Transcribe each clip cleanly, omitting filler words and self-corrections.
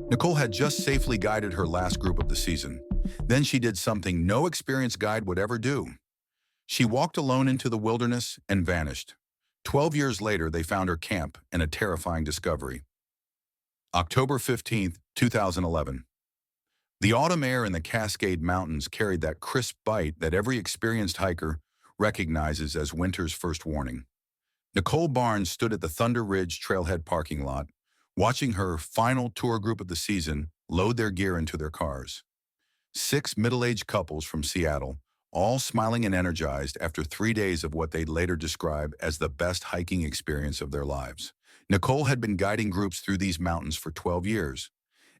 Nicole had just safely guided her last group of the season. Then she did something no experienced guide would ever do. She walked alone into the wilderness and vanished. 12 years later, they found her camp and a terrifying discovery. October 15th, 2011. The autumn air in the Cascade Mountains carried that crisp bite that every experienced hiker recognizes as winter's first warning. Nicole Barnes stood at the Thunder Ridge Trailhead parking lot, watching her final tour group of the season load their gear into their cars. Six middle-aged couples from Seattle, all smiling and energized after 3 days of what they'd later describe as the best hiking experience of their lives. Nicole had been guiding groups through these mountains for 12 years.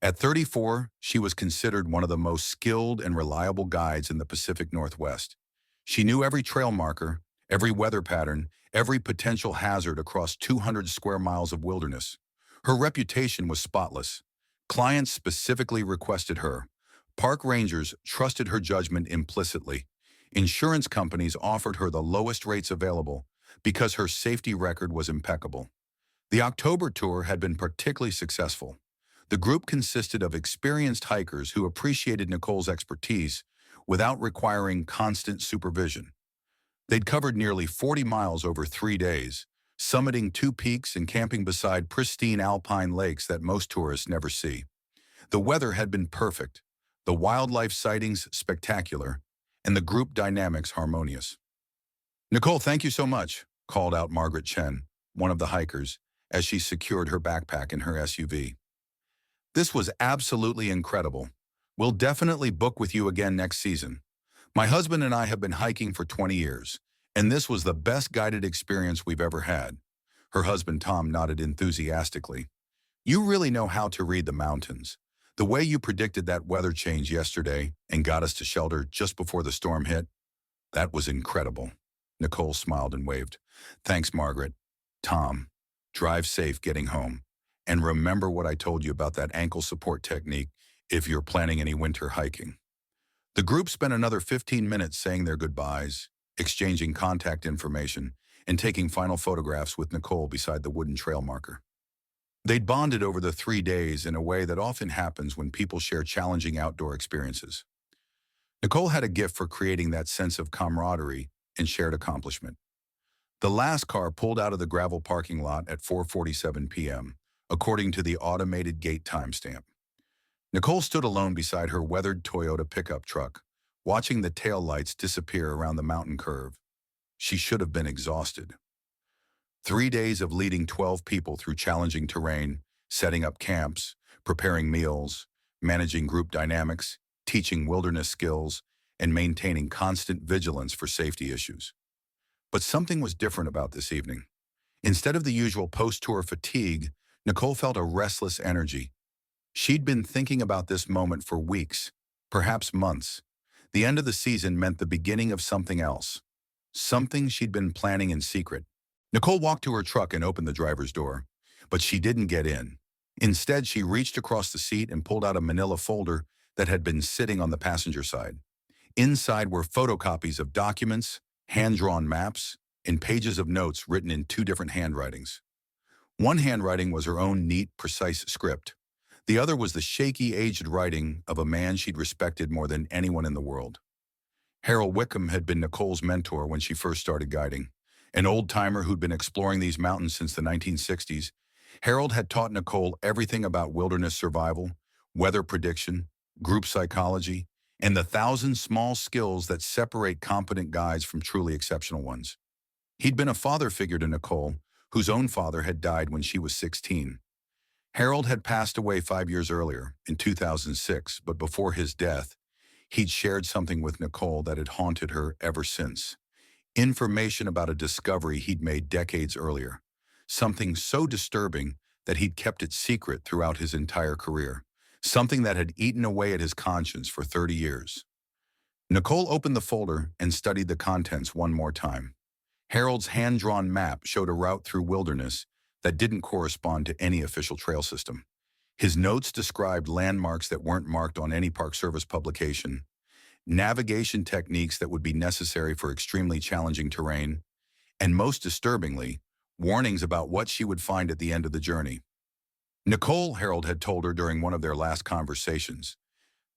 At 34, she was considered one of the most skilled and reliable guides in the Pacific Northwest. She knew every trail marker, every weather pattern, every potential hazard across 200 square miles of wilderness. Her reputation was spotless. Clients specifically requested her. Park rangers trusted her judgment implicitly. Insurance companies offered her the lowest rates available because her safety record was impeccable. The October tour had been particularly successful. The group consisted of experienced hikers who appreciated Nicole's expertise without requiring constant supervision. They'd covered nearly 40 miles over 3 days, summiting two peaks and camping beside pristine alpine lakes that most tourists never see. The weather had been perfect, the wildlife sightings spectacular, and the group dynamics harmonious. "Nicole, thank you so much," called out Margaret Chen, one of the hikers, as she secured her backpack in her SUV. "This was absolutely incredible. We'll definitely book with you again next season. My husband and I have been hiking for 20 years, and this was the best guided experience we've ever had." Her husband Tom nodded enthusiastically. "You really know how to read the mountains. The way you predicted that weather change yesterday and got us to shelter just before the storm hit, that was incredible." Nicole smiled and waved. "Thanks, Margaret. Tom, drive safe getting home. And remember what I told you about that ankle support technique if you're planning any winter hiking." The group spent another 15 minutes saying their goodbyes, exchanging contact information, and taking final photographs with Nicole beside the wooden trail marker. They'd bonded over the 3 days in a way that often happens when people share challenging outdoor experiences. Nicole had a gift for creating that sense of camaraderie and shared accomplishment. The last car pulled out of the gravel parking lot at 4:47 p.m., according to the automated gate timestamp. Nicole stood alone beside her weathered Toyota pickup truck, watching the taillights disappear around the mountain curve. She should have been exhausted. 3 days of leading 12 people through challenging terrain, setting up camps, preparing meals, managing group dynamics, teaching wilderness skills, and maintaining constant vigilance for safety issues. But something was different about this evening. Instead of the usual post-tour fatigue, Nicole felt a restless energy. She'd been thinking about this moment for weeks, perhaps months. The end of the season meant the beginning of something else, something she'd been planning in secret. Nicole walked to her truck and opened the driver's door, but she didn't get in. Instead, she reached across the seat and pulled out a manila folder that had been sitting on the passenger side. Inside were photocopies of documents, hand-drawn maps, and pages of notes written in two different handwritings. One handwriting was her own neat, precise script. The other was the shaky, aged writing of a man she'd respected more than anyone in the world. Harold Wickham had been Nicole's mentor when she first started guiding. An old-timer who'd been exploring these mountains since the 1960s, Harold had taught Nicole everything about wilderness survival, weather prediction, group psychology, and the thousand small skills that separate competent guides from truly exceptional ones. He'd been a father figure to Nicole, whose own father had died when she was 16. Harold had passed away 5 years earlier, in 2006, but before his death, he'd shared something with Nicole that had haunted her ever since. Information about a discovery he'd made decades earlier, something so disturbing that he'd kept it secret throughout his entire career, something that had eaten away at his conscience for 30 years. Nicole opened the folder and studied the contents one more time. Harold's hand-drawn map showed a route through wilderness that didn't correspond to any official trail system. His notes described landmarks that weren't marked on any Park Service publication, navigation techniques that would be necessary for extremely challenging terrain, and most disturbingly, warnings about what she would find at the end of the journey. Nicole, Harold had told her during one of their last conversations,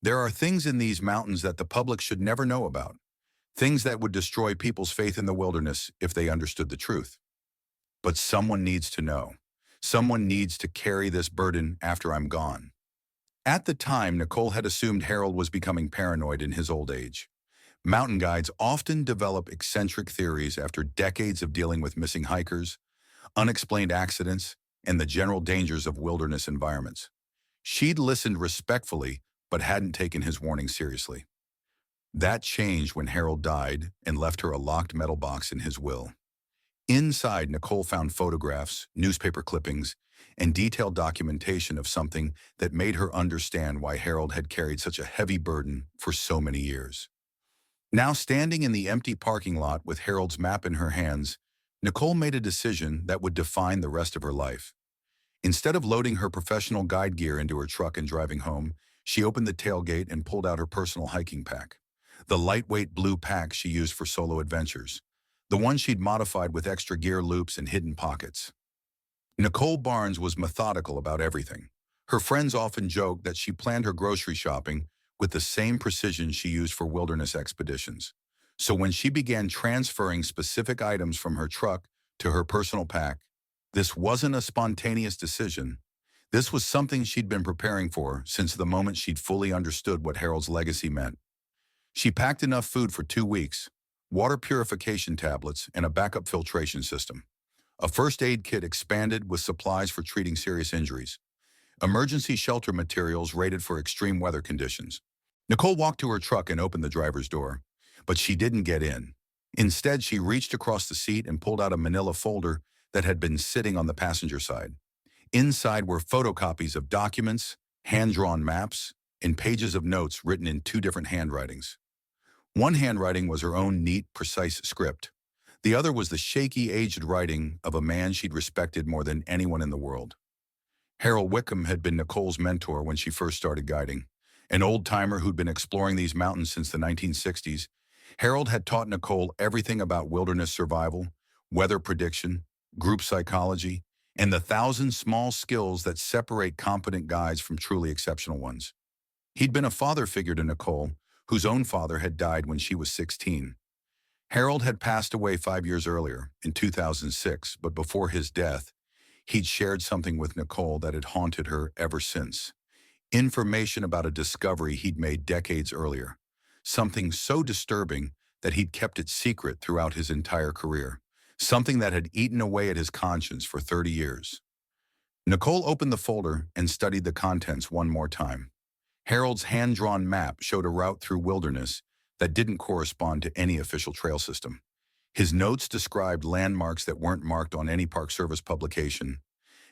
there are things in these mountains that the public should never know about, things that would destroy people's faith in the wilderness if they understood the truth. But someone needs to know. Someone needs to carry this burden after I'm gone. At the time, Nicole had assumed Harold was becoming paranoid in his old age. Mountain guides often develop eccentric theories after decades of dealing with missing hikers, unexplained accidents, and the general dangers of wilderness environments. She'd listened respectfully, but hadn't taken his warning seriously. That changed when Harold died and left her a locked metal box in his will. Inside, Nicole found photographs, newspaper clippings, and detailed documentation of something that made her understand why Harold had carried such a heavy burden for so many years. Now standing in the empty parking lot with Harold's map in her hands, Nicole made a decision that would define the rest of her life. Instead of loading her professional guide gear into her truck and driving home, she opened the tailgate and pulled out her personal hiking pack. The lightweight blue pack she used for solo adventures. The one she'd modified with extra gear loops and hidden pockets. Nicole Barnes was methodical about everything. Her friends often joked that she planned her grocery shopping with the same precision she used for wilderness expeditions. So when she began transferring specific items from her truck to her personal pack, this wasn't a spontaneous decision. This was something she'd been preparing for since the moment she'd fully understood what Harold's legacy meant. She packed enough food for 2 weeks, water purification tablets, and a backup filtration system. A first aid kit expanded with supplies for treating serious injuries. Emergency shelter materials rated for extreme weather conditions. Nicole walked to her truck and opened the driver's door, but she didn't get in. Instead, she reached across the seat and pulled out a manila folder that had been sitting on the passenger side. Inside were photocopies of documents, hand-drawn maps, and pages of notes written in 2 different handwritings. One handwriting was her own neat, precise script. The other was the shaky, aged writing of a man she'd respected more than anyone in the world. Harold Wickham had been Nicole's mentor when she first started guiding. An old-timer who'd been exploring these mountains since the 1960s, Harold had taught Nicole everything about wilderness survival, weather prediction, group psychology, and the 1,000 small skills that separate competent guides from truly exceptional ones. He'd been a father figure to Nicole, whose own father had died when she was 16. Harold had passed away 5 years earlier, in 2006, but before his death, he'd shared something with Nicole that had haunted her ever since. Information about a discovery he'd made decades earlier. Something so disturbing that he'd kept it secret throughout his entire career. Something that had eaten away at his conscience for 30 years. Nicole opened the folder and studied the contents one more time. Harold's hand-drawn map showed a route through wilderness that didn't correspond to any official trail system. His notes described landmarks that weren't marked on any Park Service publication,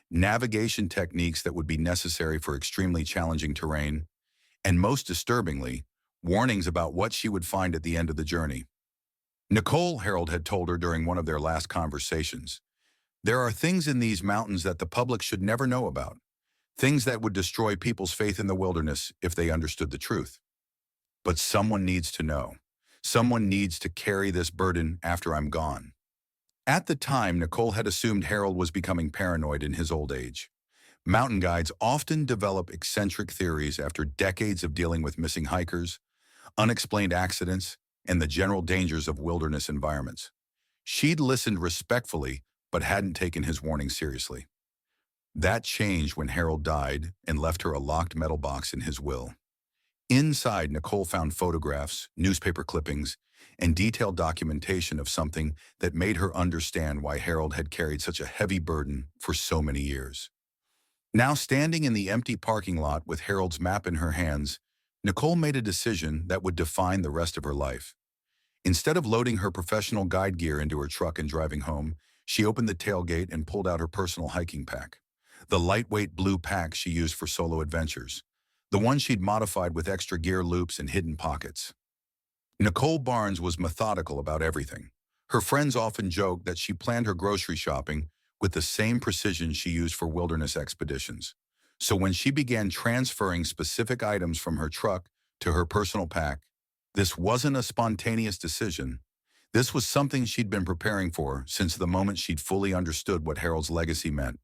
navigation techniques that would be necessary for extremely challenging terrain, and most disturbingly, warnings about what she would find at the end of the journey. Nicole, Harold had told her during one of their last conversations, there are things in these mountains that the public should never know about, things that would destroy people's faith in the wilderness if they understood the truth. But someone needs to know. Someone needs to carry this burden after I'm gone. At the time, Nicole had assumed Harold was becoming paranoid in his old age. Mountain guides often develop eccentric theories after decades of dealing with missing hikers, unexplained accidents, and the general dangers of wilderness environments. She'd listened respectfully, but hadn't taken his warning seriously. That changed when Harold died and left her a locked metal box in his will. Inside, Nicole found photographs, newspaper clippings, and detailed documentation of something that made her understand why Harold had carried such a heavy burden for so many years. Now standing in the empty parking lot with Harold's map in her hands, Nicole made a decision that would define the rest of her life. Instead of loading her professional guide gear into her truck and driving home, she opened the tailgate and pulled out her personal hiking pack. The lightweight blue pack she used for solo adventures. The one she'd modified with extra gear loops and hidden pockets. Nicole Barnes was methodical about everything. Her friends often joked that she planned her grocery shopping with the same precision she used for wilderness expeditions. So when she began transferring specific items from her truck to her personal pack, this wasn't a spontaneous decision. This was something she'd been preparing for since the moment she'd fully understood what Harold's legacy meant.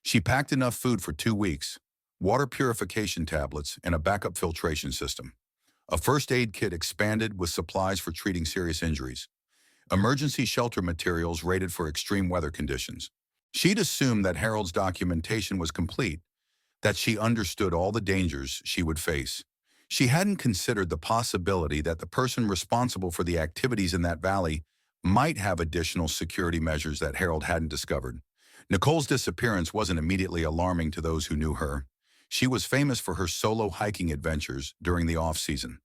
She packed enough food for 2 weeks, water purification tablets, and a backup filtration system. A first aid kit expanded with supplies for treating serious injuries. Emergency shelter materials rated for extreme weather conditions. She'd assumed that Harold's documentation was complete, that she understood all the dangers she would face. She hadn't considered the possibility that the person responsible for the activities in that valley might have additional security measures that Harold hadn't discovered. Nicole's disappearance wasn't immediately alarming to those who knew her. She was famous for her solo hiking adventures during the off-season.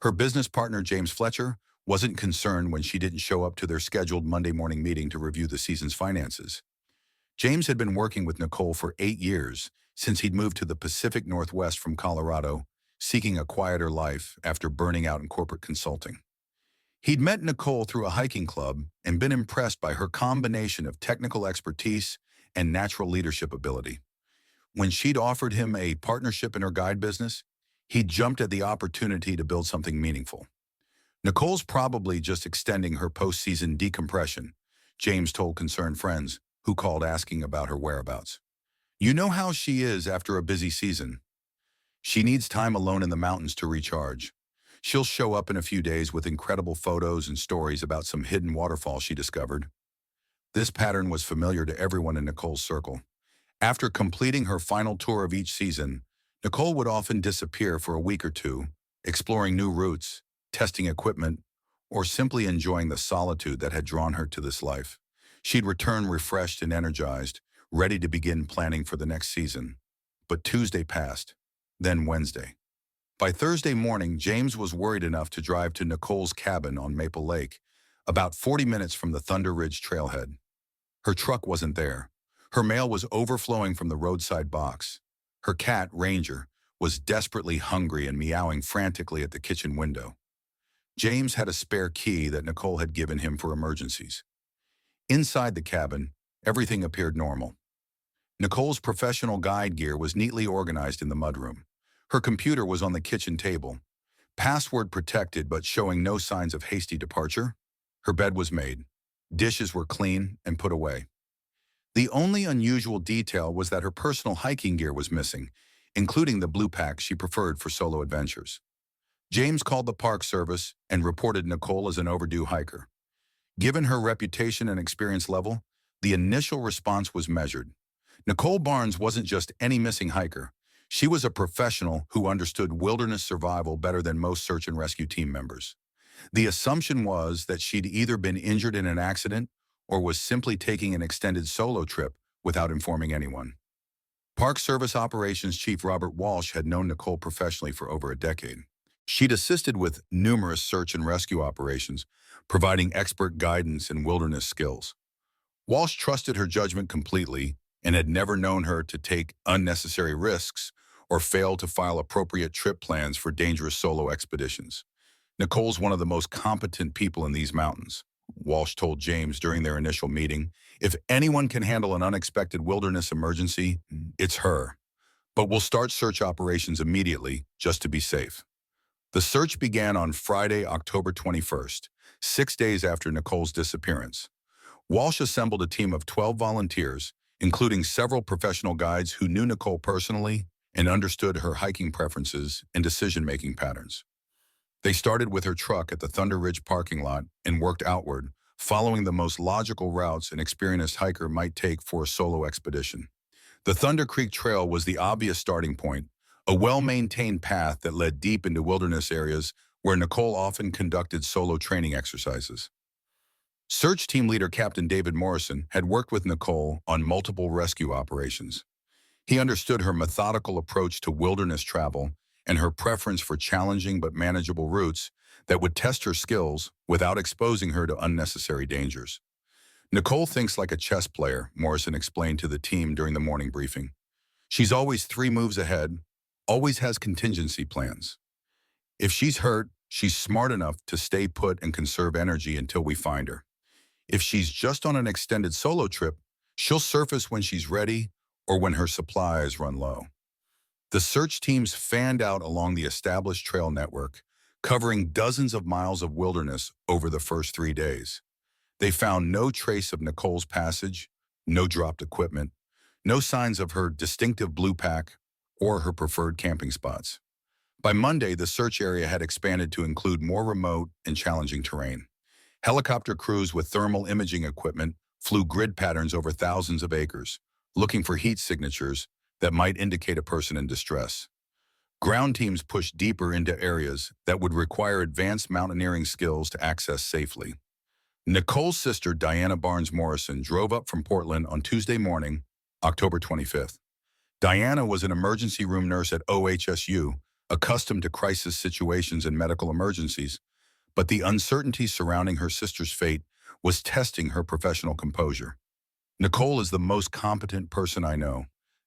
Her business partner, James Fletcher, wasn't concerned when she didn't show up to their scheduled Monday morning meeting to review the season's finances. James had been working with Nicole for 8 years, since he'd moved to the Pacific Northwest from Colorado, seeking a quieter life after burning out in corporate consulting. He'd met Nicole through a hiking club and been impressed by her combination of technical expertise and natural leadership ability. When she'd offered him a partnership in her guide business, he jumped at the opportunity to build something meaningful. Nicole's probably just extending her post-season decompression, James told concerned friends, who called asking about her whereabouts. You know how she is after a busy season. She needs time alone in the mountains to recharge. She'll show up in a few days with incredible photos and stories about some hidden waterfall she discovered. This pattern was familiar to everyone in Nicole's circle. After completing her final tour of each season, Nicole would often disappear for a week or two, exploring new routes, testing equipment, or simply enjoying the solitude that had drawn her to this life. She'd return refreshed and energized, ready to begin planning for the next season. But Tuesday passed, then Wednesday. By Thursday morning, James was worried enough to drive to Nicole's cabin on Maple Lake, about 40 minutes from the Thunder Ridge trailhead. Her truck wasn't there. Her mail was overflowing from the roadside box. Her cat, Ranger, was desperately hungry and meowing frantically at the kitchen window. James had a spare key that Nicole had given him for emergencies. Inside the cabin, everything appeared normal. Nicole's professional guide gear was neatly organized in the mudroom. Her computer was on the kitchen table, password protected but showing no signs of hasty departure. Her bed was made. Dishes were clean and put away. The only unusual detail was that her personal hiking gear was missing, including the blue pack she preferred for solo adventures. James called the Park Service and reported Nicole as an overdue hiker. Given her reputation and experience level, the initial response was measured. Nicole Barnes wasn't just any missing hiker. She was a professional who understood wilderness survival better than most search and rescue team members. The assumption was that she'd either been injured in an accident or was simply taking an extended solo trip without informing anyone. Park Service Operations Chief Robert Walsh had known Nicole professionally for over a decade. She'd assisted with numerous search and rescue operations, providing expert guidance and wilderness skills. Walsh trusted her judgment completely and had never known her to take unnecessary risks or fail to file appropriate trip plans for dangerous solo expeditions. Nicole's one of the most competent people in these mountains, Walsh told James during their initial meeting. If anyone can handle an unexpected wilderness emergency, it's her. But we'll start search operations immediately, just to be safe. The search began on Friday, October 21st, 6 days after Nicole's disappearance. Walsh assembled a team of 12 volunteers, including several professional guides who knew Nicole personally and understood her hiking preferences and decision-making patterns. They started with her truck at the Thunder Ridge parking lot and worked outward, following the most logical routes an experienced hiker might take for a solo expedition. The Thunder Creek Trail was the obvious starting point, a well-maintained path that led deep into wilderness areas where Nicole often conducted solo training exercises. Search team leader Captain David Morrison had worked with Nicole on multiple rescue operations. He understood her methodical approach to wilderness travel and her preference for challenging but manageable routes that would test her skills without exposing her to unnecessary dangers. Nicole thinks like a chess player, Morrison explained to the team during the morning briefing. She's always 3 moves ahead, always has contingency plans. If she's hurt, she's smart enough to stay put and conserve energy until we find her. If she's just on an extended solo trip, she'll surface when she's ready or when her supplies run low. The search teams fanned out along the established trail network, covering dozens of miles of wilderness over the first 3 days. They found no trace of Nicole's passage, no dropped equipment, No signs of her distinctive blue pack or her preferred camping spots. By Monday, the search area had expanded to include more remote and challenging terrain. Helicopter crews with thermal imaging equipment flew grid patterns over thousands of acres, looking for heat signatures that might indicate a person in distress. Ground teams pushed deeper into areas that would require advanced mountaineering skills to access safely. Nicole's sister, Diana Barnes Morrison, drove up from Portland on Tuesday morning, October 25th. Diana was an emergency room nurse at OHSU, accustomed to crisis situations and medical emergencies, but the uncertainty surrounding her sister's fate was testing her professional composure. Nicole is the most competent person I know,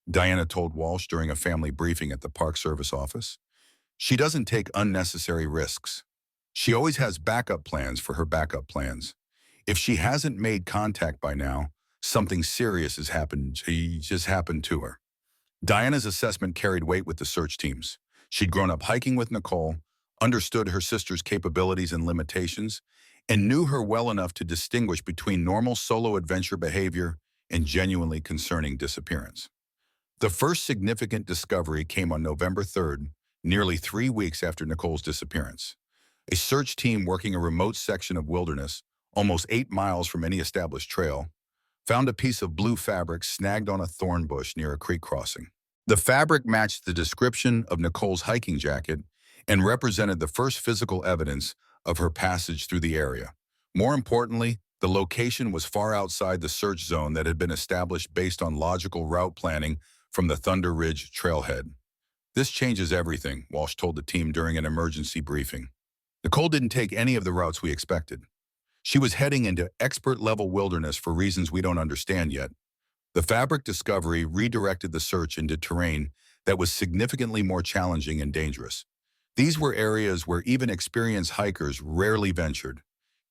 Diana told Walsh during a family briefing at the Park Service office. She doesn't take unnecessary risks. She always has backup plans for her backup plans. If she hasn't made contact by now, something serious has happened. Just happened to her. Diana's assessment carried weight with the search teams. She'd grown up hiking with Nicole, understood her sister's capabilities and limitations, and knew her well enough to distinguish between normal solo adventure behavior and genuinely concerning disappearance. The first significant discovery came on November 3rd, nearly 3 weeks after Nicole's disappearance. A search team working a remote section of wilderness, almost 8 miles from any established trail, found a piece of blue fabric snagged on a thorn bush near a creek crossing. The fabric matched the description of Nicole's hiking jacket and represented the first physical evidence of her passage through the area. More importantly, the location was far outside the search zone that had been established based on logical route planning from the Thunder Ridge trailhead. "This changes everything," Walsh told the team during an emergency briefing. Nicole didn't take any of the routes we expected. She was heading into expert-level wilderness for reasons we don't understand yet. The fabric discovery redirected the search into terrain that was significantly more challenging and dangerous. These were areas where even experienced hikers rarely ventured,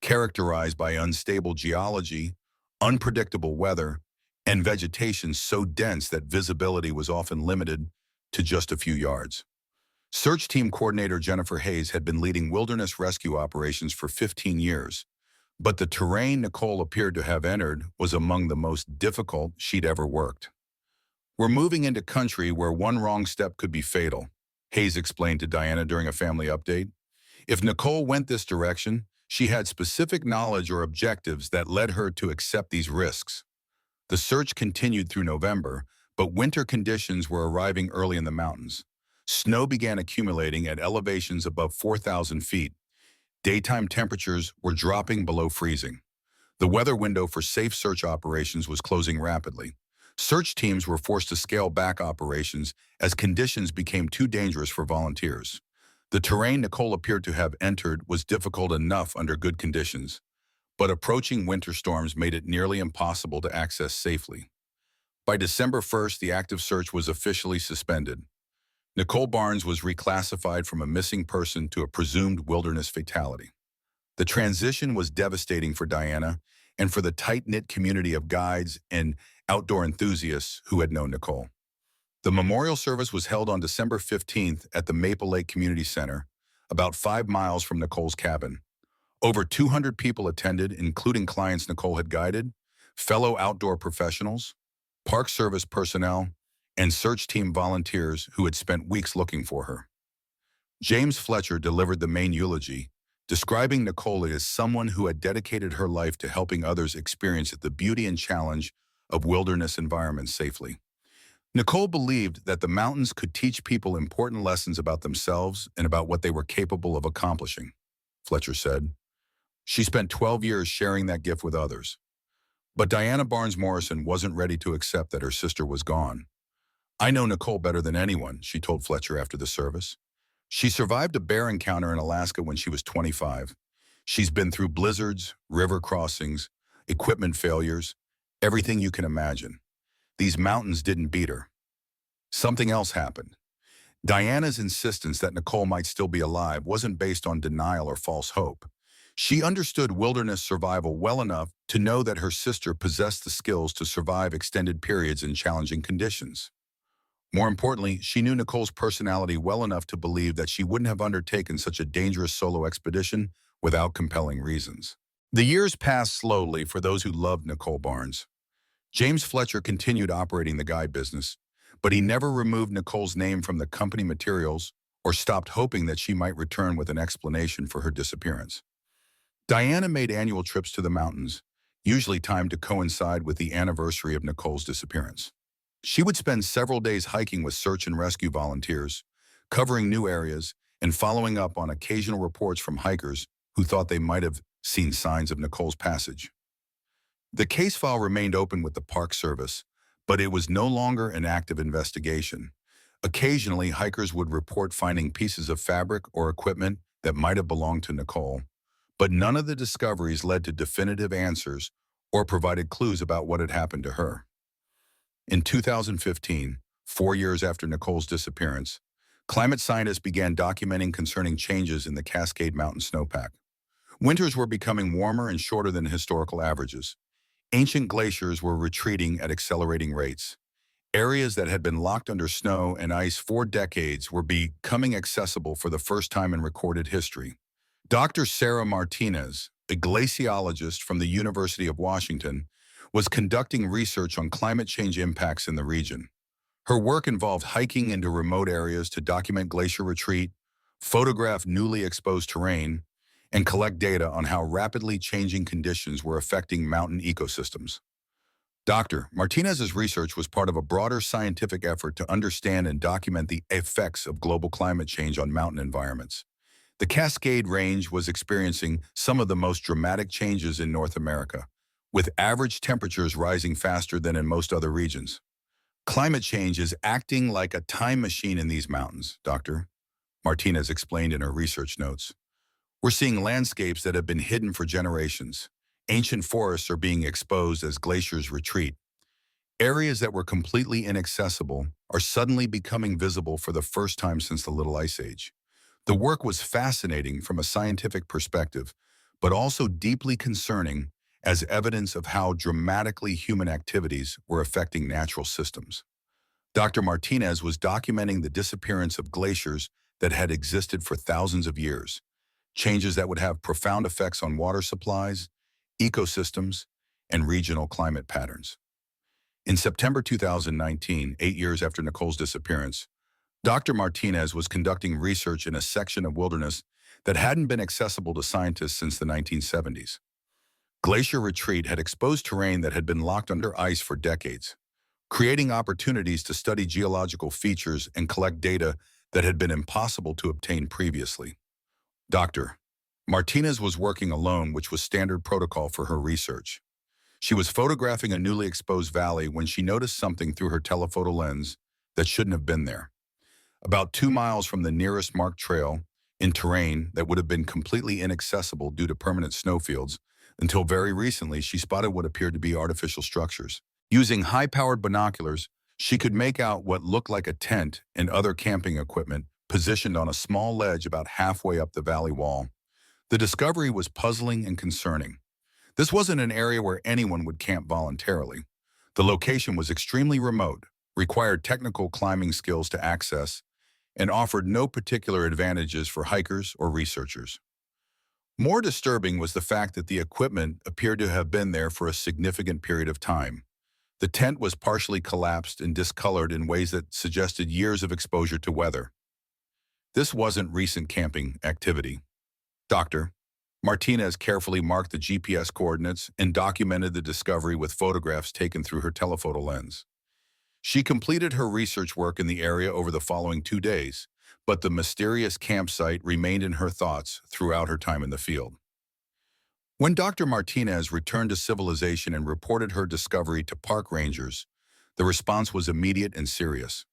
characterized by unstable geology, unpredictable weather, and vegetation so dense that visibility was often limited to just a few yards. Search Team Coordinator Jennifer Hayes had been leading wilderness rescue operations for 15 years, but the terrain Nicole appeared to have entered was among the most difficult she'd ever worked. "We're moving into country where one wrong step could be fatal," Hayes explained to Diana during a family update. If Nicole went this direction, she had specific knowledge or objectives that led her to accept these risks. The search continued through November, but winter conditions were arriving early in the mountains. Snow began accumulating at elevations above 4,000 feet. Daytime temperatures were dropping below freezing. The weather window for safe search operations was closing rapidly. Search teams were forced to scale back operations as conditions became too dangerous for volunteers. The terrain Nicole appeared to have entered was difficult enough under good conditions, but approaching winter storms made it nearly impossible to access safely. By December 1st, the active search was officially suspended. Nicole Barnes was reclassified from a missing person to a presumed wilderness fatality. The transition was devastating for Diana and for the tight-knit community of guides and outdoor enthusiasts who had known Nicole. The memorial service was held on December 15th at the Maple Lake Community Center, about 5 miles from Nicole's cabin. Over 200 people attended, including clients Nicole had guided, fellow outdoor professionals, Park Service personnel, and search team volunteers who had spent weeks looking for her. James Fletcher delivered the main eulogy, describing Nicole as someone who had dedicated her life to helping others experience the beauty and challenge of wilderness environments safely. Nicole believed that the mountains could teach people important lessons about themselves and about what they were capable of accomplishing, Fletcher said. She spent 12 years sharing that gift with others. But Diana Barnes Morrison wasn't ready to accept that her sister was gone. "I know Nicole better than anyone," she told Fletcher after the service. "She survived a bear encounter in Alaska when she was 25. She's been through blizzards, river crossings, equipment failures, everything you can imagine. These mountains didn't beat her." Something else happened. Diana's insistence that Nicole might still be alive wasn't based on denial or false hope. She understood wilderness survival well enough to know that her sister possessed the skills to survive extended periods in challenging conditions. More importantly, she knew Nicole's personality well enough to believe that she wouldn't have undertaken such a dangerous solo expedition without compelling reasons. The years passed slowly for those who loved Nicole Barnes. James Fletcher continued operating the guide business, but he never removed Nicole's name from the company materials or stopped hoping that she might return with an explanation for her disappearance. Diana made annual trips to the mountains, usually timed to coincide with the anniversary of Nicole's disappearance. She would spend several days hiking with search and rescue volunteers, covering new areas and following up on occasional reports from hikers who thought they might have seen signs of Nicole's passage. The case file remained open with the Park Service, but it was no longer an active investigation. Occasionally, hikers would report finding pieces of fabric or equipment that might have belonged to Nicole, but none of the discoveries led to definitive answers or provided clues about what had happened to her. In 2015, 4 years after Nicole's disappearance, climate scientists began documenting concerning changes in the Cascade Mountain snowpack. Winters were becoming warmer and shorter than historical averages. Ancient glaciers were retreating at accelerating rates. Areas that had been locked under snow and ice for decades were becoming accessible for the first time in recorded history. Dr. Sarah Martinez, a glaciologist from the University of Washington, was conducting research on climate change impacts in the region. Her work involved hiking into remote areas to document glacier retreat, photograph newly exposed terrain, and collect data on how rapidly changing conditions were affecting mountain ecosystems. Dr. Martinez's research was part of a broader scientific effort to understand and document the effects of global climate change on mountain environments. The Cascade Range was experiencing some of the most dramatic changes in North America, with average temperatures rising faster than in most other regions. Climate change is acting like a time machine in these mountains, Dr. Martinez explained in her research notes. We're seeing landscapes that have been hidden for generations. Ancient forests are being exposed as glaciers retreat. Areas that were completely inaccessible are suddenly becoming visible for the first time since the Little Ice Age. The work was fascinating from a scientific perspective, but also deeply concerning as evidence of how dramatically human activities were affecting natural systems. Dr. Martinez was documenting the disappearance of glaciers that had existed for thousands of years, changes that would have profound effects on water supplies, ecosystems, and regional climate patterns. In September 2019, 8 years after Nicole's disappearance, Dr. Martinez was conducting research in a section of wilderness that hadn't been accessible to scientists since the 1970s. Glacier retreat had exposed terrain that had been locked under ice for decades, creating opportunities to study geological features and collect data that had been impossible to obtain previously. Dr. Martinez was working alone, which was standard protocol for her research. She was photographing a newly exposed valley when she noticed something through her telephoto lens that shouldn't have been there. About 2 miles from the nearest marked trail, in terrain that would have been completely inaccessible due to permanent snowfields, until very recently she spotted what appeared to be artificial structures. Using high-powered binoculars, she could make out what looked like a tent and other camping equipment positioned on a small ledge about halfway up the valley wall. The discovery was puzzling and concerning. This wasn't an area where anyone would camp voluntarily. The location was extremely remote, required technical climbing skills to access, and offered no particular advantages for hikers or researchers. More disturbing was the fact that the equipment appeared to have been there for a significant period of time. The tent was partially collapsed and discolored in ways that suggested years of exposure to weather. This wasn't recent camping activity. Dr. Martinez carefully marked the GPS coordinates and documented the discovery with photographs taken through her telephoto lens. She completed her research work in the area over the following 2 days, but the mysterious campsite remained in her thoughts throughout her time in the field. When Dr. Martinez returned to civilization and reported her discovery to park rangers, the response was immediate and serious.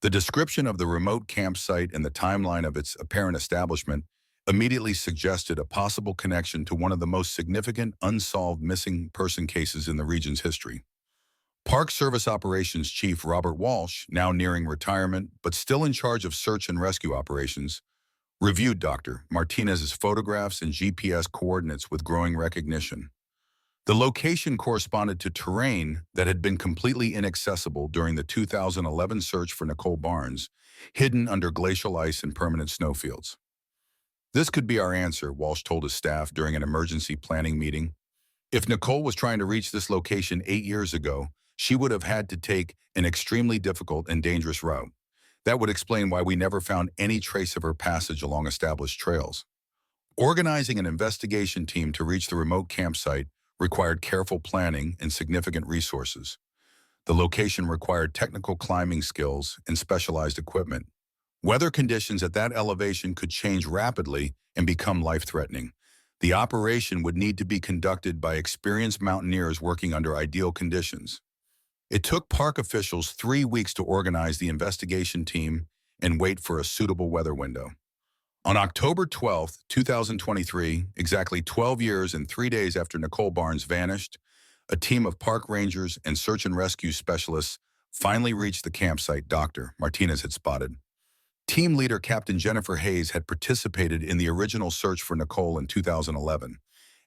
The description of the remote campsite and the timeline of its apparent establishment immediately suggested a possible connection to one of the most significant unsolved missing person cases in the region's history. Park Service Operations Chief Robert Walsh, now nearing retirement but still in charge of search and rescue operations, reviewed Dr. Martinez's photographs and GPS coordinates with growing recognition. The location corresponded to terrain that had been completely inaccessible during the 2011 search for Nicole Barnes, hidden under glacial ice and permanent snowfields. This could be our answer, Walsh told his staff during an emergency planning meeting. If Nicole was trying to reach this location 8 years ago, she would have had to take an extremely difficult and dangerous route. That would explain why we never found any trace of her passage along established trails. Organizing an investigation team to reach the remote campsite required careful planning and significant resources. The location required technical climbing skills and specialized equipment. Weather conditions at that elevation could change rapidly and become life-threatening. The operation would need to be conducted by experienced mountaineers working under ideal conditions. It took park officials 3 weeks to organize the investigation team and wait for a suitable weather window. On October 12, 2023, exactly 12 years and 3 days after Nicole Barnes vanished, a team of park rangers and search and rescue specialists finally reached the campsite Dr. Martinez had spotted. Team leader Captain Jennifer Hayes had participated in the original search for Nicole in 2011.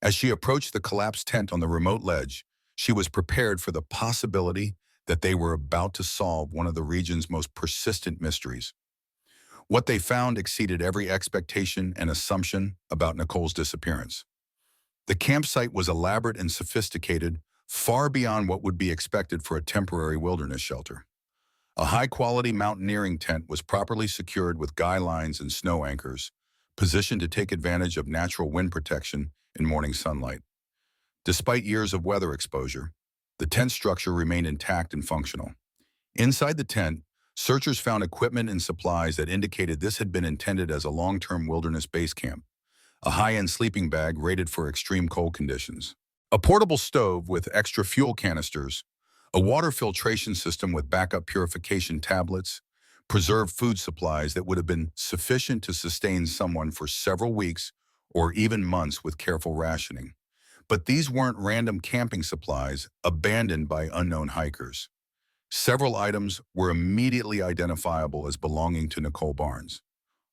As she approached the collapsed tent on the remote ledge, she was prepared for the possibility that they were about to solve one of the region's most persistent mysteries. What they found exceeded every expectation and assumption about Nicole's disappearance. The campsite was elaborate and sophisticated, far beyond what would be expected for a temporary wilderness shelter. A high-quality mountaineering tent was properly secured with guy lines and snow anchors, positioned to take advantage of natural wind protection in morning sunlight. Despite years of weather exposure, the tent structure remained intact and functional. Inside the tent, searchers found equipment and supplies that indicated this had been intended as a long-term wilderness base camp. A high-end sleeping bag rated for extreme cold conditions, a portable stove with extra fuel canisters, a water filtration system with backup purification tablets, preserved food supplies that would have been sufficient to sustain someone for several weeks or even months with careful rationing. But these weren't random camping supplies abandoned by unknown hikers. Several items were immediately identifiable as belonging to Nicole Barnes.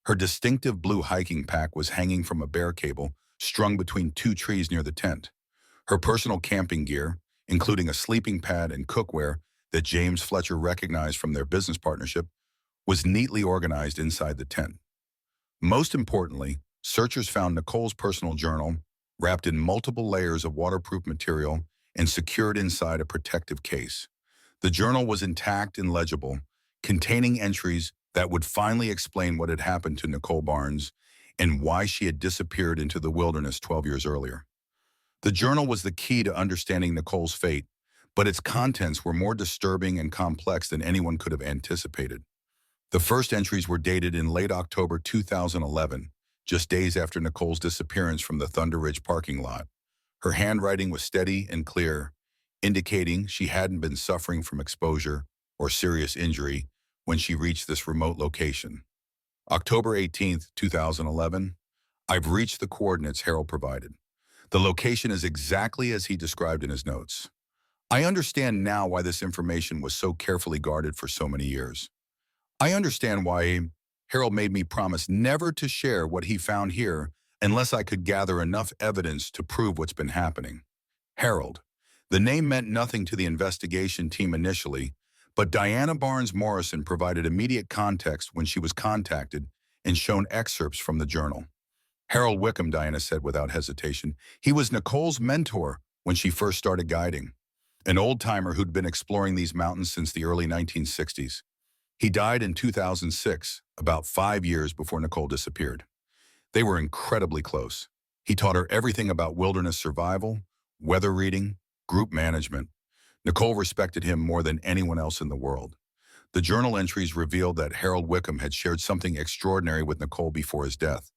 Her distinctive blue hiking pack was hanging from a bear cable strung between 2 trees near the tent. Her personal camping gear, including a sleeping pad and cookware that James Fletcher recognized from their business partnership, was neatly organized inside the tent. Most importantly, searchers found Nicole's personal journal, wrapped in multiple layers of waterproof material and secured inside a protective case. The journal was intact and legible, containing entries that would finally explain what had happened to Nicole Barnes and why she had disappeared into the wilderness 12 years earlier. The journal was the key to understanding Nicole's fate, but its contents were more disturbing and complex than anyone could have anticipated. The first entries were dated in late October 2011, just days after Nicole's disappearance from the Thunder Ridge parking lot. Her handwriting was steady and clear, indicating she hadn't been suffering from exposure or serious injury when she reached this remote location. October 18, 2011, I've reached the coordinates Harold provided. The location is exactly as he described in his notes. I understand now why this information was so carefully guarded for so many years. I understand why Harold made me promise never to share what he found here unless I could gather enough evidence to prove what's been happening. Harold. The name meant nothing to the investigation team initially, but Diana Barnes Morrison provided immediate context when she was contacted and shown excerpts from the journal. Harold Wickham, Diana said without hesitation. He was Nicole's mentor when she first started guiding, an old-timer who'd been exploring these mountains since the early 1960s. He died in 2006, about 5 years before Nicole disappeared. They were incredibly close. He taught her everything about wilderness survival, weather reading, group management. Nicole respected him more than anyone else in the world. The journal entries revealed that Harold Wickham had shared something extraordinary with Nicole before his death.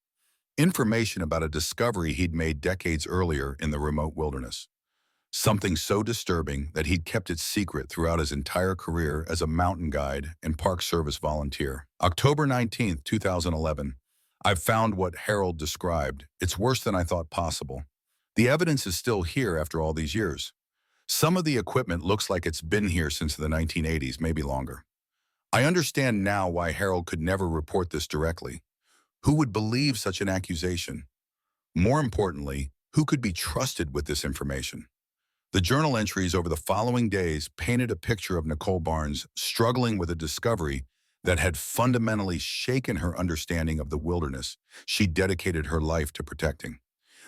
Information about a discovery he'd made decades earlier in the remote wilderness. Something so disturbing that he'd kept it secret throughout his entire career as a mountain guide and Park Service volunteer. October 19, 2011. I've found what Harold described. It's worse than I thought possible. The evidence is still here after all these years. Some of the equipment looks like it's been here since the 1980s, maybe longer. I understand now why Harold could never report this directly. Who would believe such an accusation? More importantly, who could be trusted with this information? The journal entries over the following days painted a picture of Nicole Barnes struggling with a discovery that had fundamentally shaken her understanding of the wilderness she dedicated her life to protecting.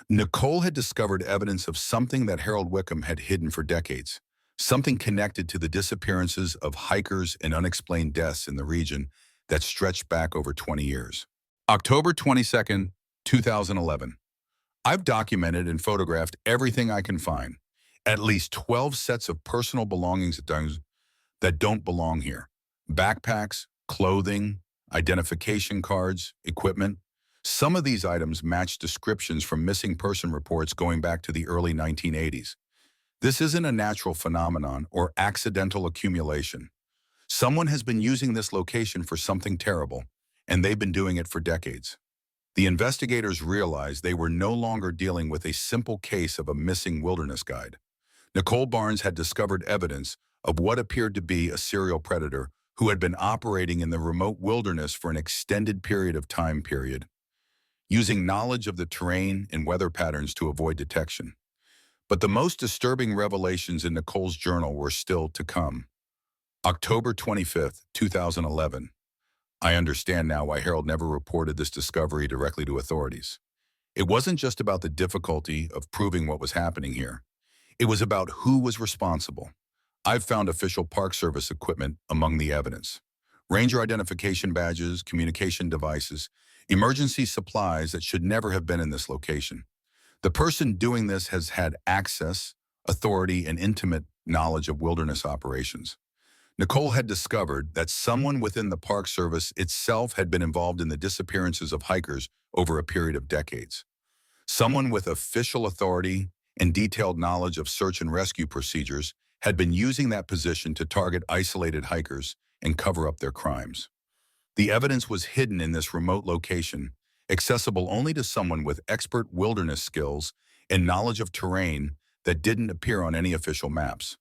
Nicole had discovered evidence of something that Harold Wickham had hidden for decades, something connected to the disappearances of hikers and unexplained deaths in the region that stretched back over 20 years. October 22nd, 2011. I've documented and photographed everything I can find. At least 12 sets of personal belongings that don't belong here. Backpacks, clothing, identification cards, equipment. Some of these items match descriptions from missing person reports going back to the early 1980s. This isn't a natural phenomenon or accidental accumulation. Someone has been using this location for something terrible, and they've been doing it for decades. The investigators realized they were no longer dealing with a simple case of a missing wilderness guide. Nicole Barnes had discovered evidence of what appeared to be a serial predator who had been operating in the remote wilderness for an extended period of time using knowledge of the terrain and weather patterns to avoid detection. But the most disturbing revelations in Nicole's journal were still to come. October 25th, 2011. I understand now why Harold never reported this discovery directly to authorities. It wasn't just about the difficulty of proving what was happening here. It was about who was responsible. I've found official Park Service equipment among the evidence. Ranger identification badges, communication devices, emergency supplies that should never have been in this location. The person doing this has had access, authority, and intimate knowledge of wilderness operations. Nicole had discovered that someone within the Park Service itself had been involved in the disappearances of hikers over a period of decades. Someone with official authority and detailed knowledge of search and rescue procedures had been using that position to target isolated hikers and cover up their crimes. The evidence was hidden in this remote location, accessible only to someone with expert wilderness skills and knowledge of terrain that didn't appear on any official maps.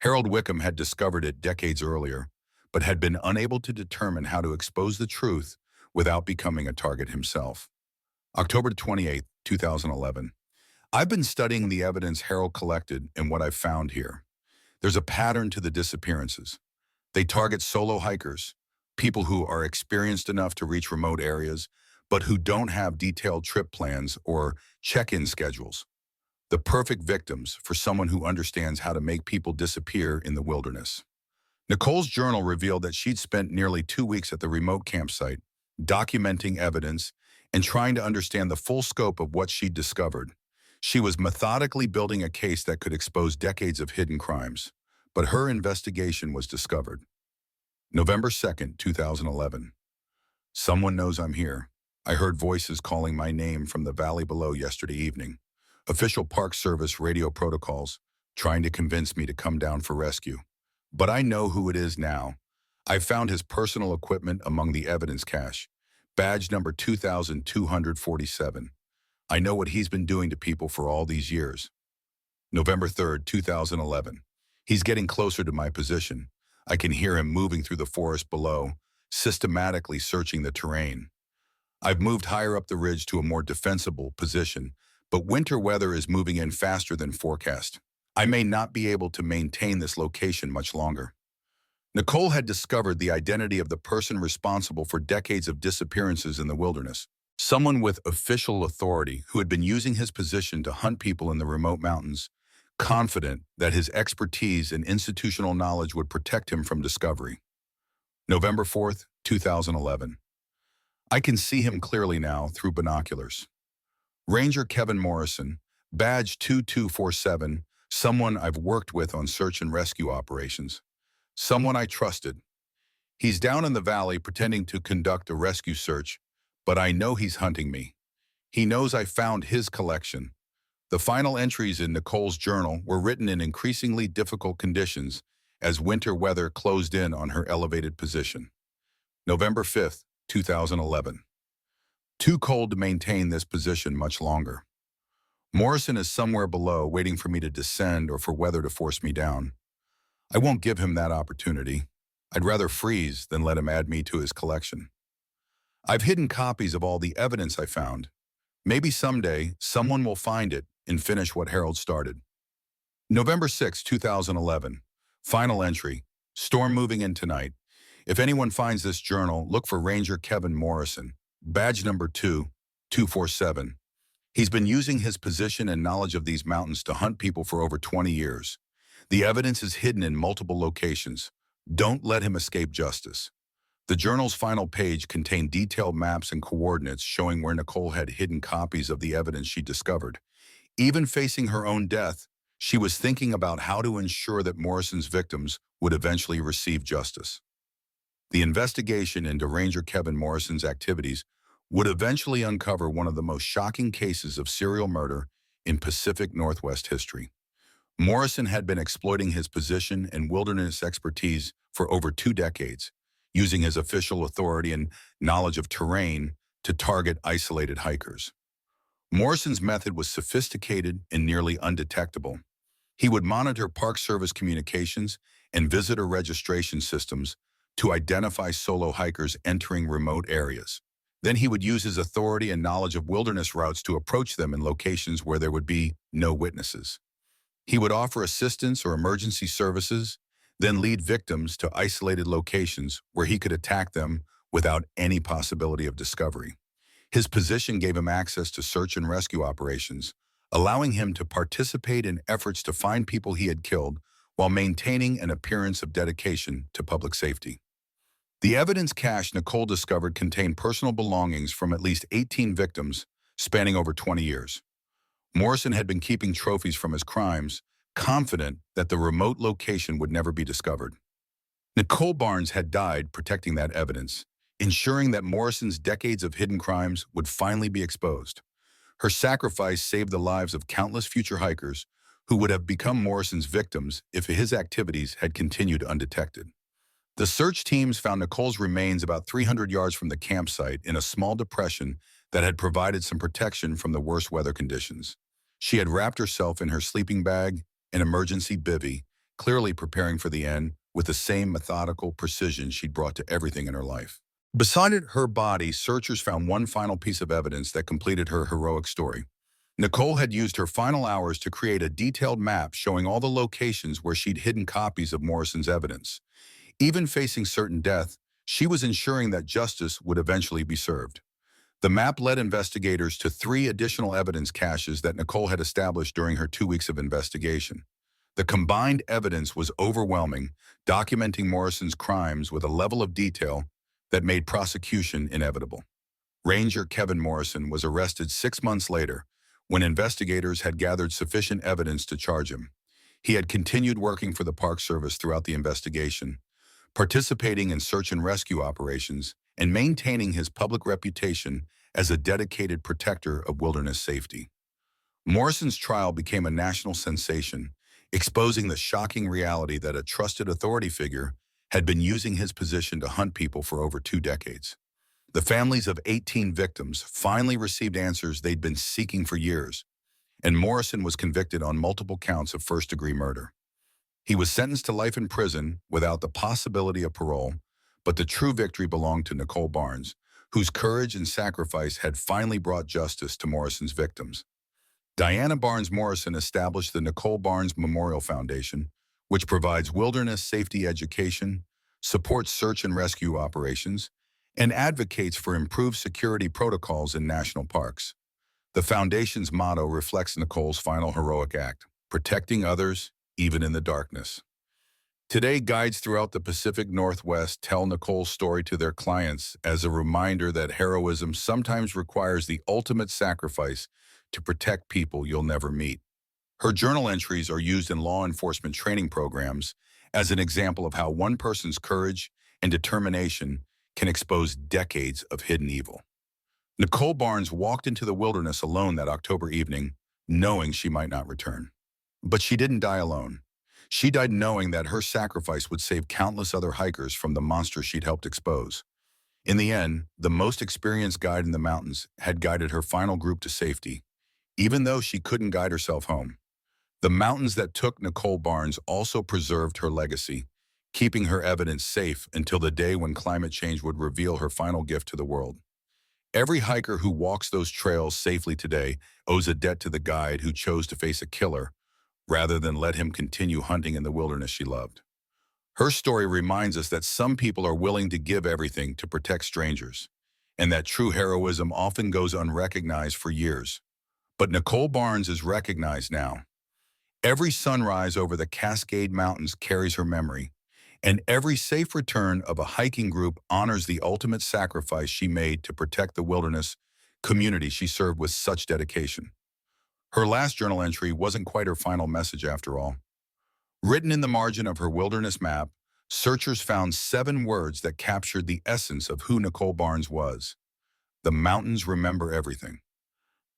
Harold Wickham had discovered it decades earlier, but had been unable to determine how to expose the truth without becoming a target himself. October 28th, 2011. I've been studying the evidence Harold collected and what I've found here. There's a pattern to the disappearances. They target solo hikers, people who are experienced enough to reach remote areas, but who don't have detailed trip plans or check-in schedules. The perfect victims for someone who understands how to make people disappear in the wilderness. Nicole's journal revealed that she'd spent nearly 2 weeks at the remote campsite, documenting evidence and trying to understand the full scope of what she'd discovered. She was methodically building a case that could expose decades of hidden crimes, but her investigation was discovered. November 2nd, 2011. Someone knows I'm here. I heard voices calling my name from the valley below yesterday evening. Official Park Service radio protocols trying to convince me to come down for rescue. But I know who it is now. I found his personal equipment among the evidence cache. Badge number 2247. I know what he's been doing to people for all these years. November 3rd, 2011. He's getting closer to my position. I can hear him moving through the forest below, systematically searching the terrain. I've moved higher up the ridge to a more defensible position, but winter weather is moving in faster than forecast. I may not be able to maintain this location much longer. Nicole had discovered the identity of the person responsible for decades of disappearances in the wilderness. Someone with official authority who had been using his position to hunt people in the remote mountains, confident that his expertise and institutional knowledge would protect him from discovery. November 4th, 2011. I can see him clearly now through binoculars. Ranger Kevin Morrison, badge 2247, someone I've worked with on search and rescue operations. Someone I trusted. He's down in the valley pretending to conduct a rescue search, but I know he's hunting me. He knows I found his collection. The final entries in Nicole's journal were written in increasingly difficult conditions as winter weather closed in on her elevated position. November 5th, 2011. Too cold to maintain this position much longer. Morrison is somewhere below waiting for me to descend or for weather to force me down. I won't give him that opportunity. I'd rather freeze than let him add me to his collection. I've hidden copies of all the evidence I found. Maybe someday someone will find it and finish what Harold started. November 6, 2011. Final entry. Storm moving in tonight. If anyone finds this journal, look for Ranger Kevin Morrison. Badge number 2247. He's been using his position and knowledge of these mountains to hunt people for over 20 years. The evidence is hidden in multiple locations. Don't let him escape justice. The journal's final page contained detailed maps and coordinates showing where Nicole had hidden copies of the evidence she discovered. Even facing her own death, she was thinking about how to ensure that Morrison's victims would eventually receive justice. The investigation into Ranger Kevin Morrison's activities would eventually uncover one of the most shocking cases of serial murder in Pacific Northwest history. Morrison had been exploiting his position and wilderness expertise for over 2 decades, using his official authority and knowledge of terrain to target isolated hikers. Morrison's method was sophisticated and nearly undetectable. He would monitor Park Service communications and visitor registration systems to identify solo hikers entering remote areas. Then he would use his authority and knowledge of wilderness routes to approach them in locations where there would be no witnesses. He would offer assistance or emergency services, then lead victims to isolated locations where he could attack them without any possibility of discovery. His position gave him access to search and rescue operations, allowing him to participate in efforts to find people he had killed while maintaining an appearance of dedication to public safety. The evidence cache Nicole discovered contained personal belongings from at least 18 victims spanning over 20 years. Morrison had been keeping trophies from his crimes, confident that the remote location would never be discovered. Nicole Barnes had died protecting that evidence, ensuring that Morrison's decades of hidden crimes would finally be exposed. Her sacrifice saved the lives of countless future hikers who would have become Morrison's victims if his activities had continued undetected. The search teams found Nicole's remains about 300 yards from the campsite in a small depression that had provided some protection from the worst weather conditions. She had wrapped herself in her sleeping bag, an emergency bivvy, clearly preparing for the end with the same methodical precision she'd brought to everything in her life. Beside her body, searchers found one final piece of evidence that completed her heroic story. Nicole had used her final hours to create a detailed map showing all the locations where she'd hidden copies of Morrison's evidence. Even facing certain death, she was ensuring that justice would eventually be served. The map led investigators to 3 additional evidence caches that Nicole had established during her 2 weeks of investigation. The combined evidence was overwhelming, documenting Morrison's crimes with a level of detail that made prosecution inevitable. Ranger Kevin Morrison was arrested 6 months later when investigators had gathered sufficient evidence to charge him. He had continued working for the Park Service throughout the investigation, participating in search and rescue operations, and maintaining his public reputation as a dedicated protector of wilderness safety. Morrison's trial became a national sensation, exposing the shocking reality that a trusted authority figure had been using his position to hunt people for over 2 decades. The families of 18 victims finally received answers they'd been seeking for years, and Morrison was convicted on multiple counts of first-degree murder. He was sentenced to life in prison without the possibility of parole, but the true victory belonged to Nicole Barnes, whose courage and sacrifice had finally brought justice to Morrison's victims. Diana Barnes Morrison established the Nicole Barnes Memorial Foundation, which provides wilderness safety education, supports search and rescue operations, and advocates for improved security protocols in national parks. The foundation's motto reflects Nicole's final heroic act, protecting others, even in the darkness. Today, guides throughout the Pacific Northwest tell Nicole's story to their clients as a reminder that heroism sometimes requires the ultimate sacrifice to protect people you'll never meet. Her journal entries are used in law enforcement training programs as an example of how one person's courage and determination can expose decades of hidden evil. Nicole Barnes walked into the wilderness alone that October evening, knowing she might not return. But she didn't die alone. She died knowing that her sacrifice would save countless other hikers from the monster she'd helped expose. In the end, the most experienced guide in the mountains had guided her final group to safety, even though she couldn't guide herself home. The mountains that took Nicole Barnes also preserved her legacy, keeping her evidence safe until the day when climate change would reveal her final gift to the world. Every hiker who walks those trails safely today owes a debt to the guide who chose to face a killer rather than let him continue hunting in the wilderness she loved. Her story reminds us that some people are willing to give everything to protect strangers, and that true heroism often goes unrecognized for years. But Nicole Barnes is recognized now. Every sunrise over the Cascade Mountains carries her memory, and every safe return of a hiking group honors the ultimate sacrifice she made to protect the wilderness community she served with such dedication. Her last journal entry wasn't quite her final message after all. Written in the margin of her wilderness map, searchers found 7 words that captured the essence of who Nicole Barnes was. The mountains remember everything.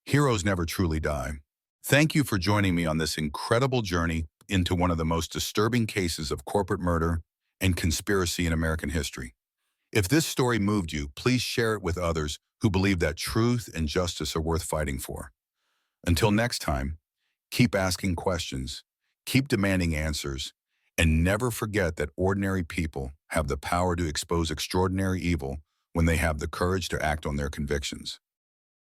Heroes never truly die. Thank you for joining me on this incredible journey into one of the most disturbing cases of corporate murder and conspiracy in American history. If this story moved you, please share it with others who believe that truth and justice are worth fighting for. Until next time, keep asking questions, keep demanding answers, and never forget that ordinary people have the power to expose extraordinary evil when they have the courage to act on their convictions.